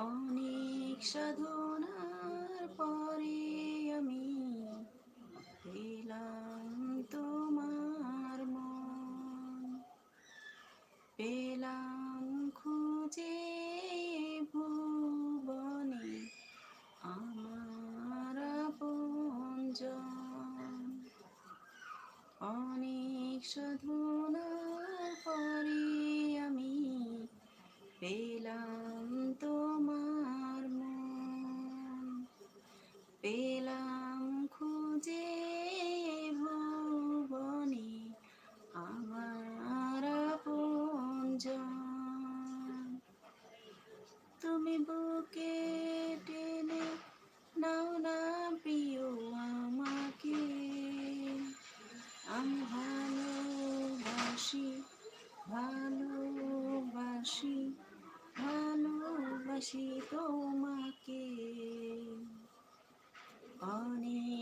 অনেক সাধনার পরে আমি পেলাম তোমার মন, পেলাম খুঁজে ভুবনে আমার আপনজন। অনেক সাধনার পরে আমি পেলাম তোমার মন, পেলাম খুঁজে ভুবনে আমার আপনজন। তুমি বুকে টেনে নাও না প্রিয় আমাকে, আমি ভালোবাসি ভালোবাসি ভালোবাসি তোমাকে। অনেক